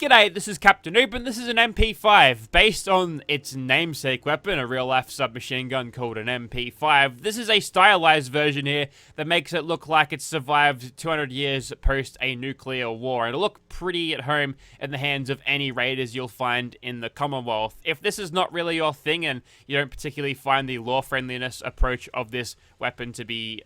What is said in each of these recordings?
G'day, this is Captainoob, and this is an MP5. Based on its namesake weapon, a real-life submachine gun called an MP5, this is a stylized version here that makes it look like it survived 200 years post a nuclear war. It'll look pretty at home in the hands of any raiders you'll find in the Commonwealth. If this is not really your thing and you don't particularly find the law-friendliness approach of this weapon to be,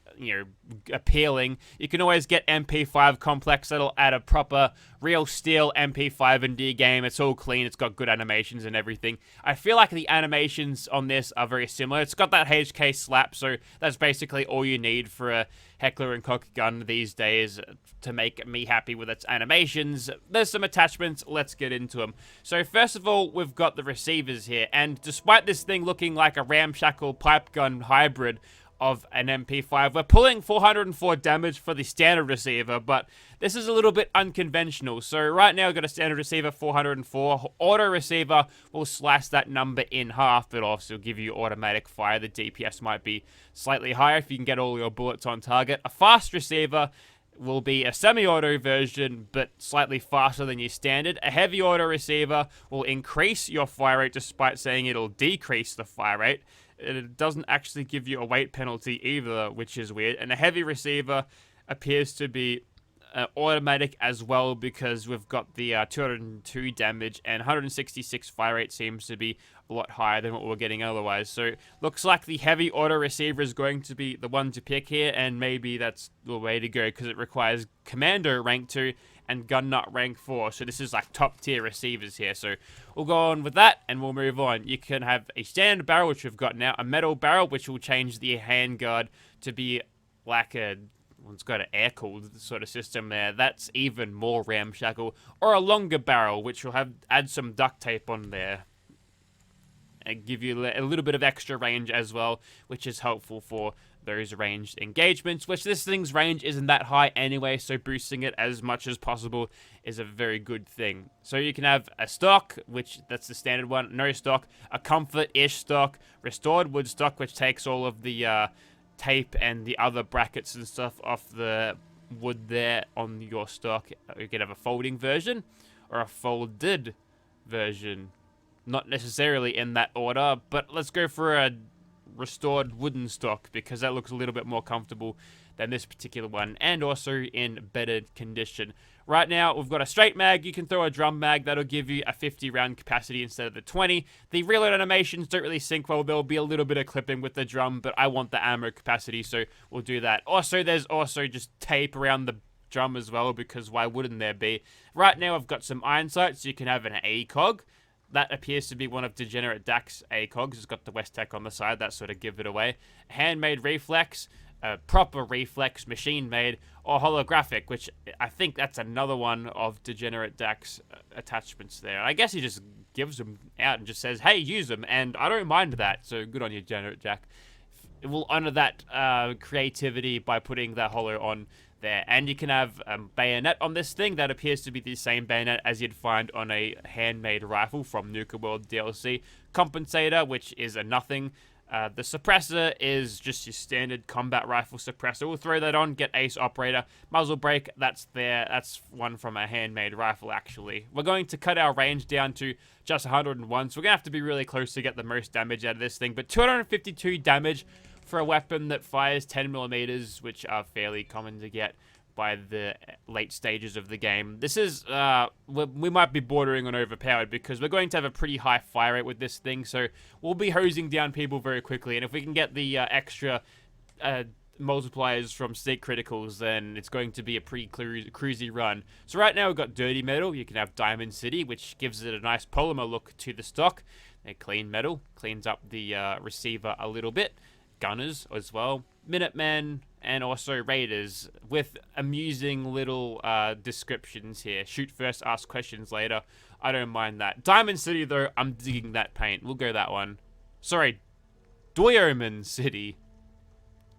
appealing, you can always get MP5 Complex. That'll add a proper real steel MP5 into your game. It's all clean, it's got good animations and everything. I feel like the animations on this are very similar. It's got that HK slap, so that's basically all you need for a Heckler and Koch gun these days to make me happy with its animations. There's some attachments, let's get into them. So first of all, we've got the receivers here, and despite this thing looking like a ramshackle pipe gun hybrid of an MP5, we're pulling 404 damage for the standard receiver, but this is a little bit unconventional. So right now we've got a standard receiver, 404. Auto receiver will slice that number in half, but also give you automatic fire. The DPS might be slightly higher if you can get all your bullets on target. A fast receiver will be a semi-auto version, but slightly faster than your standard. A heavy auto receiver will increase your fire rate, despite saying it'll decrease the fire rate. It doesn't actually give you a weight penalty either, which is weird. And a heavy receiver appears to be automatic as well, because we've got the 202 damage and 166 fire rate seems to be a lot higher than what we're getting otherwise. So looks like the heavy auto receiver is going to be the one to pick here, and maybe that's the way to go because it requires Commando rank 2 and Gun Nut rank 4. So this is like top tier receivers here. So we'll go on with that and we'll move on. You can have a standard barrel, which we've got now, a metal barrel, which will change the handguard to be like a, well, it's got an air-cooled sort of system there. That's even more ramshackle. Or a longer barrel, which will add some duct tape on there and give you a little bit of extra range as well, which is helpful for those ranged engagements, which this thing's range isn't that high anyway, so boosting it as much as possible is a very good thing. So you can have a stock, which that's the standard one, no stock, a comfort-ish stock, restored wood stock, which takes all of the tape and the other brackets and stuff off the wood there on your stock. You can have a folding version or a folded version. Not necessarily in that order, but let's go for a restored wooden stock because that looks a little bit more comfortable than this particular one, and also in better condition. Right now, we've got a straight mag. You can throw a drum mag. That'll give you a 50 round capacity instead of the 20. The reload animations don't really sync well. There'll be a little bit of clipping with the drum, but I want the ammo capacity, so we'll do that. Also, there's also just tape around the drum as well, because why wouldn't there be? Right now, I've got some iron sights. You can have an ACOG. That appears to be one of Degenerate Dak's ACOGs. It's got the West Tech on the side. That sort of give it away. Handmade reflex, proper reflex, machine-made, or holographic, which I think that's another one of Degenerate Dak's attachments there. I guess he just gives them out and just says, hey, use them, and I don't mind that. So good on you, Degenerate Dak. It will honor that creativity by putting that holo on there. And you can have bayonet on this thing. That appears to be the same bayonet as you'd find on a handmade rifle from Nuka World DLC. Compensator, which is a nothing. The suppressor is just your standard combat rifle suppressor. We'll throw that on, get Ace Operator. Muzzle brake, that's there. That's one from a handmade rifle, actually. We're going to cut our range down to just 101, so we're going to have to be really close to get the most damage out of this thing. But 252 damage for a weapon that fires 10mm, which are fairly common to get by the late stages of the game. This is, we might be bordering on overpowered because we're going to have a pretty high fire rate with this thing, so we'll be hosing down people very quickly, and if we can get the extra multipliers from sneak criticals, then it's going to be a pretty cruisy run. So right now we've got dirty metal. You can have Diamond City, which gives it a nice polymer look to the stock. A clean metal, cleans up the receiver a little bit. Gunners as well, Minutemen, and also Raiders with amusing little descriptions here. Shoot first, ask questions later. I don't mind that. Diamond City, though, I'm digging that paint. We'll go that one. Sorry, Diamond City.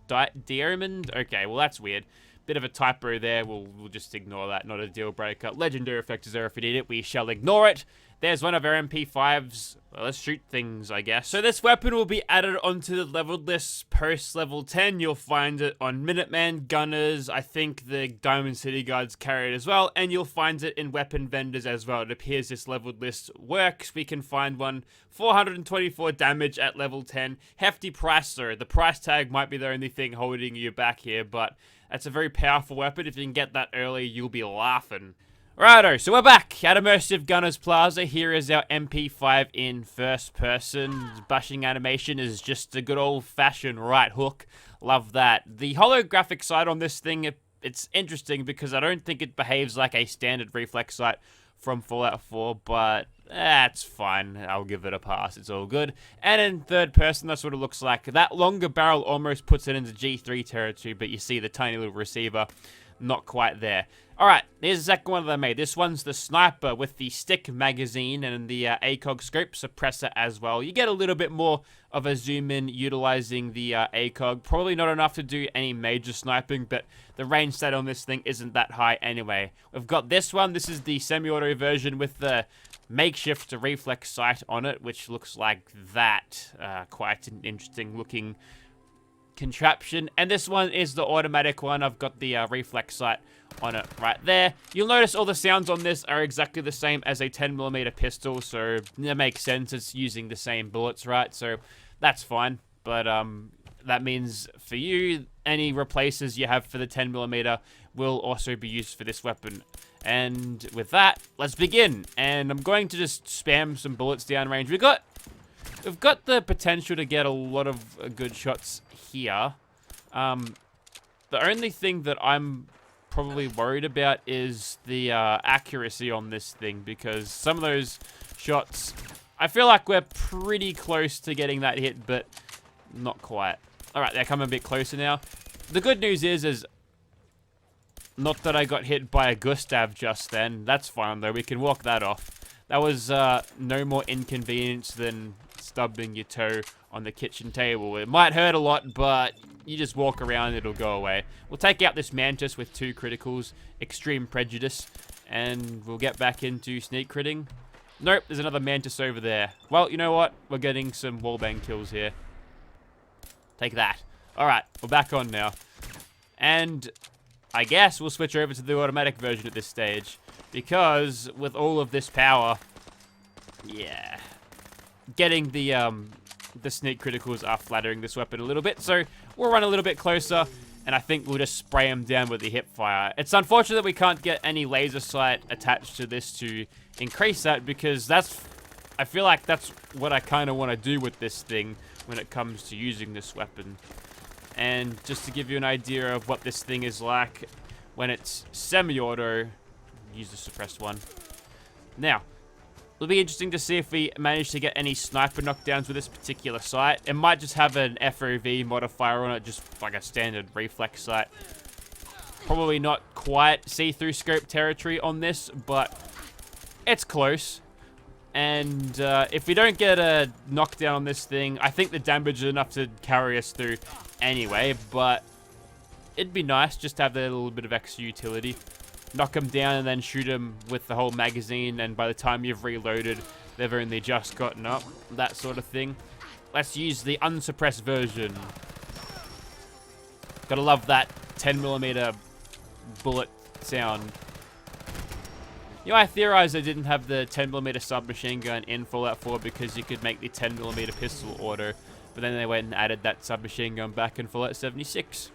Diamond? Okay, well, that's weird. Bit of a typo there. We'll just ignore that. Not a deal breaker. Legendary effect is there if we need it. We shall ignore it. there's one of our MP5s. Well, let's shoot things, I guess. So this weapon will be added onto the leveled list post level 10. You'll find it on Minutemen, Gunners, I think the Diamond City Guards carry it as well, and you'll find it in weapon vendors as well. It appears this leveled list works. We can find one, 424 damage at level 10. Hefty price though. The price tag might be the only thing holding you back here, but that's a very powerful weapon. If you can get that early, you'll be laughing. Righto, so we're back at Immersive Gunners Plaza. Here is our MP5 in first person. Bashing animation is just a good old-fashioned right hook. Love that. The holographic sight on this thing, it's interesting because I don't think it behaves like a standard reflex sight from Fallout 4, but that's fine. I'll give it a pass. It's all good. And in third person, that's what it looks like. That longer barrel almost puts it into G3 territory, but you see the tiny little receiver, not quite there. Alright, here's the second one that I made. This one's the sniper with the stick magazine and the ACOG scope suppressor as well. You get a little bit more of a zoom in utilizing the ACOG. Probably not enough to do any major sniping, but the range stat on this thing isn't that high anyway. We've got this one. This is the semi-auto version with the makeshift reflex sight on it, which looks like that. Quite an interesting looking contraption. And this one is the automatic one. I've got the reflex sight on it right there. You'll notice all the sounds on this are exactly the same as a 10mm pistol, so that makes sense. It's using the same bullets, right? So that's fine. But that means for you, any replaces you have for the 10mm will also be used for this weapon. And with that, let's begin. And I'm going to just spam some bullets downrange. We've got the potential to get a lot of good shots here. The only thing that I'm probably worried about is the accuracy on this thing, because some of those shots, I feel like we're pretty close to getting that hit, but not quite. Alright, they're coming a bit closer now. The good news is not that I got hit by a Gustav just then. That's fine though, we can walk that off. That was no more inconvenience than stubbing your toe on the kitchen table. It might hurt a lot, but you just walk around, it'll go away. We'll take out this Mantis with 2 criticals, Extreme Prejudice, and we'll get back into sneak critting. Nope, there's another Mantis over there. Well, you know what? We're getting some wallbang kills here. Take that. Alright, we're back on now. And I guess we'll switch over to the automatic version at this stage, because with all of this power, yeah, getting the sneak criticals are flattering this weapon a little bit, so we'll run a little bit closer, and I think we'll just spray them down with the hip fire. It's unfortunate that we can't get any laser sight attached to this to increase that, because I feel like that's what I kind of want to do with this thing when it comes to using this weapon. And just to give you an idea of what this thing is like when it's semi-auto, use the suppressed one. Now, it'll be interesting to see if we manage to get any sniper knockdowns with this particular sight. It might just have an FOV modifier on it, just like a standard reflex sight. Probably not quite see-through scope territory on this, but it's close. And if we don't get a knockdown on this thing, I think the damage is enough to carry us through anyway, but it'd be nice just to have that little bit of extra utility. Knock them down and then shoot them with the whole magazine, and by the time you've reloaded, they've only just gotten up. That sort of thing. Let's use the unsuppressed version. Gotta love that 10mm bullet sound. You know, I theorized I didn't have the 10mm submachine gun in Fallout 4 because you could make the 10mm pistol auto, but then they went and added that submachine gun back in Fallout 76.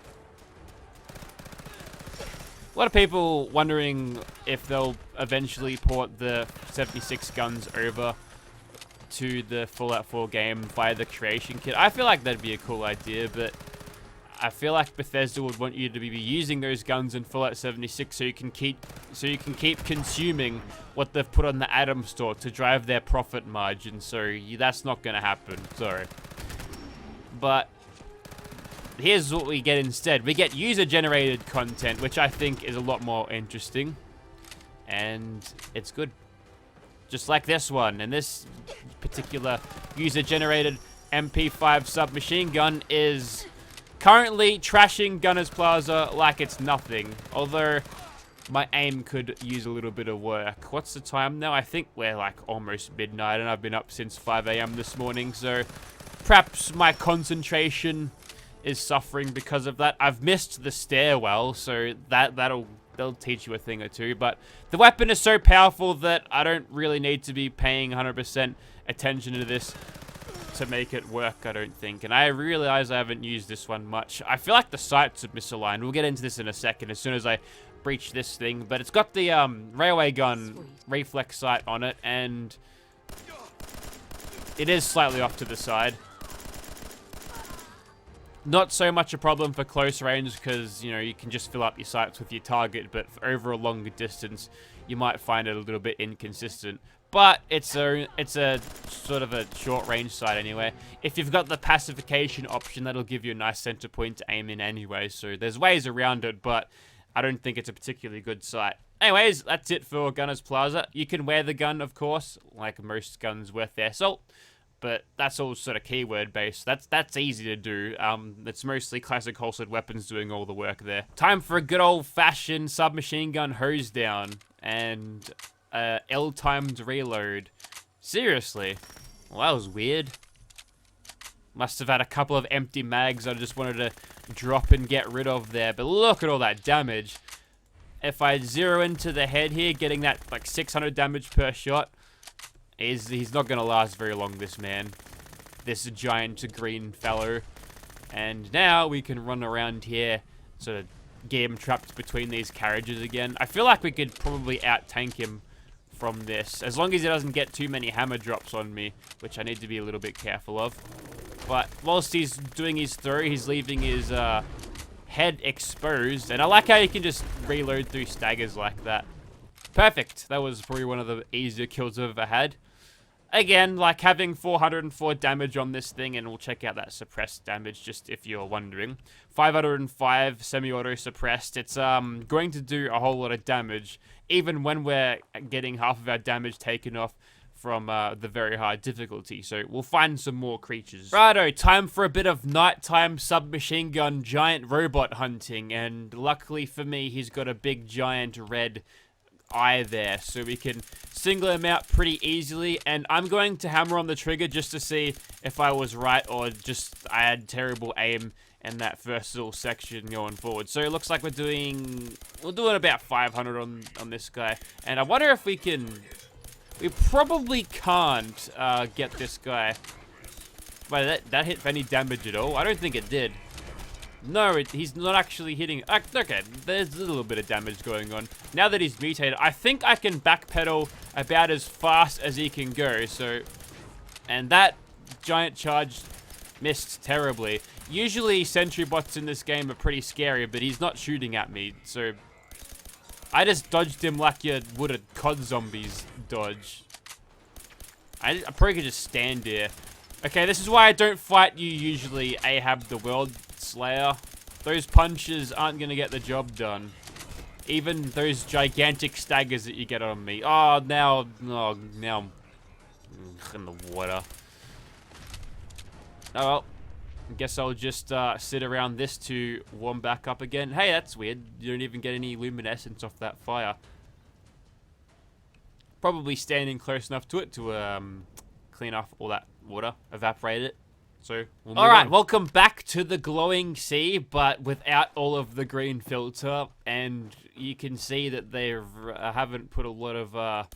A lot of people wondering if they'll eventually port the 76 guns over to the Fallout 4 game via the creation kit. I feel like that'd be a cool idea, but I feel like Bethesda would want you to be using those guns in Fallout 76 so you can keep consuming what they've put on the Atom store to drive their profit margin. So that's not going to happen. Sorry. But here's what we get instead. We get user-generated content, which I think is a lot more interesting. And it's good. Just like this one. And this particular user-generated MP5 submachine gun is currently trashing Gunners Plaza like it's nothing. Although, my aim could use a little bit of work. What's the time now? I think we're like almost midnight, and I've been up since 5 a.m. this morning, so perhaps my concentration is suffering because of that. I've missed the stairwell, so that'll teach you a thing or two, but the weapon is so powerful that I don't really need to be paying 100% attention to this to make it work, I don't think. And I realize I haven't used this one much. I feel like the sights are misaligned. We'll get into this in a second as soon as I breach this thing, but it's got the railway gun reflex sight on it, and it is slightly off to the side. Not so much a problem for close range because, you know, you can just fill up your sights with your target, but for over a longer distance, you might find it a little bit inconsistent. But it's a sort of a short range sight anyway. If you've got the pacification option, that'll give you a nice center point to aim in anyway, so there's ways around it, but I don't think it's a particularly good sight. Anyways, that's it for Gunner's Plaza. You can wear the gun, of course, like most guns worth their salt. But that's all sort of keyword based. That's easy to do. It's mostly classic holstered weapons doing all the work there. Time for a good old fashioned submachine gun hose down and L-timed reload. Seriously, well, that was weird. Must have had a couple of empty mags I just wanted to drop and get rid of there. But look at all that damage. If I zero into the head here, getting that like 600 damage per shot. He's not going to last very long, this man. This giant green fellow. And now we can run around here, sort of get him trapped between these carriages again. I feel like we could probably out-tank him from this, as long as he doesn't get too many hammer drops on me, which I need to be a little bit careful of. But whilst he's doing his throw, he's leaving his head exposed. And I like how you can just reload through staggers like that. Perfect. That was probably one of the easier kills I've ever had. Again, like having 404 damage on this thing, and we'll check out that suppressed damage just if you're wondering. 505 semi-auto suppressed. It's going to do a whole lot of damage, even when we're getting half of our damage taken off from the very hard difficulty. So we'll find some more creatures. Righto, time for a bit of nighttime submachine gun giant robot hunting, and luckily for me, he's got a big giant red eye there, so we can single him out pretty easily. And I'm going to hammer on the trigger just to see if I was right or just I had terrible aim in that first little section going forward. So it looks like we're doing about 500 on this guy, and I wonder if we probably can't get this guy. Wait, that hit any damage at all? I don't think it did. No, he's not actually hitting. Okay, there's a little bit of damage going on. Now that he's mutated, I think I can backpedal about as fast as he can go. So, and that giant charge missed terribly. Usually sentry bots in this game are pretty scary, but he's not shooting at me. So, I just dodged him like you would a COD zombies dodge. I probably could just stand here. Okay, this is why I don't fight you usually, Ahab the World Slayer. Those punches aren't going to get the job done. Even those gigantic staggers that you get on me. Oh, now I'm in the water. Oh well, I guess I'll just sit around this to warm back up again. Hey, that's weird. You don't even get any luminescence off that fire. Probably standing close enough to it to clean off all that water, evaporate it. So, we'll move on. Welcome back to the glowing sea, but without all of the green filter. And you can see that they haven't put a lot of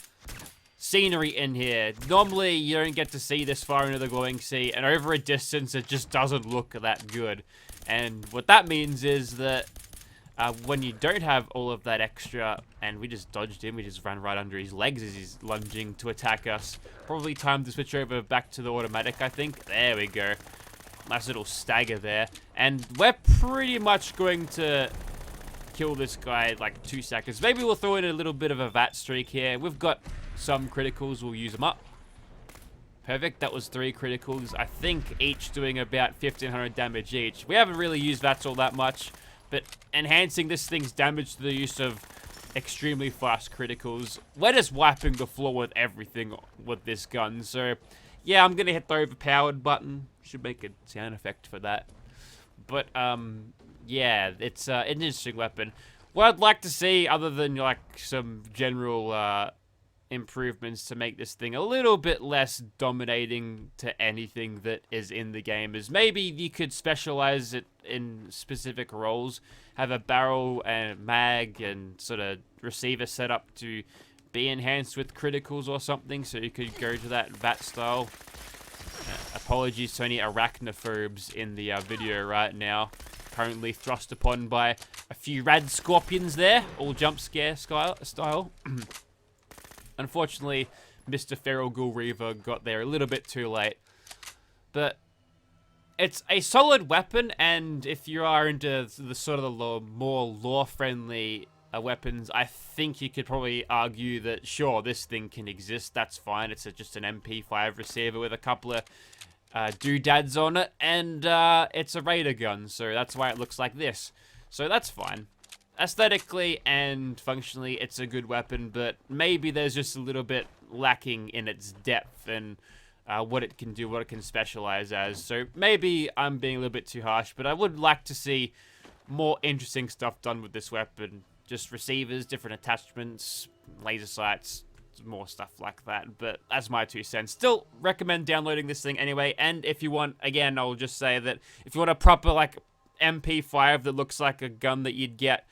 scenery in here. Normally, you don't get to see this far into the glowing sea, and over a distance, it just doesn't look that good. And what that means is that when you don't have all of that extra, and we just dodged him, we just ran right under his legs as he's lunging to attack us. Probably time to switch over back to the automatic, I think. There we go. Nice little stagger there. And we're pretty much going to kill this guy in like 2 seconds. Maybe we'll throw in a little bit of a VAT streak here. We've got some criticals, we'll use them up. Perfect, that was 3 criticals. I think each doing about 1500 damage each. We haven't really used VATs all that much, but enhancing this thing's damage through the use of extremely fast criticals. We're just wiping the floor with everything with this gun. So, yeah, I'm going to hit the overpowered button. Should make a sound effect for that. But, yeah, it's an interesting weapon. what I'd like to see, other than like some general improvements to make this thing a little bit less dominating to anything that is in the game, is maybe you could specialize it in specific roles, have a barrel and mag and sort of receiver set up to be enhanced with criticals or something, so you could go to that VAT style. Apologies to any arachnophobes in the video right now, currently thrust upon by a few rad scorpions there, all jump scare style. Unfortunately, Mr. Feral Ghoul Reaver got there a little bit too late. But it's a solid weapon, and if you are into the sort of the more lore-friendly weapons, I think you could probably argue that, sure, this thing can exist, that's fine. It's just an MP5 receiver with a couple of doodads on it, and it's a raider gun, so that's why it looks like this. So that's fine. Aesthetically and functionally, it's a good weapon, but maybe there's just a little bit lacking in its depth and what it can do, what it can specialize as. So maybe I'm being a little bit too harsh, but I would like to see more interesting stuff done with this weapon. Just receivers, different attachments, laser sights, more stuff like that. But that's my 2 cents. Still recommend downloading this thing anyway. And if you want, again, I'll just say that if you want a proper like MP5 that looks like a gun that you'd get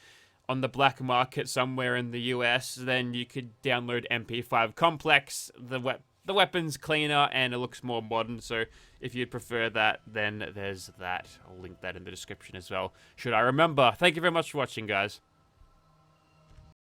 on the black market somewhere in the US, then you could download MP5 Complex. The weapon's cleaner and it looks more modern, so if you'd prefer that, then there's that. I'll link that in the description as well, should I remember. Thank you very much for watching, guys.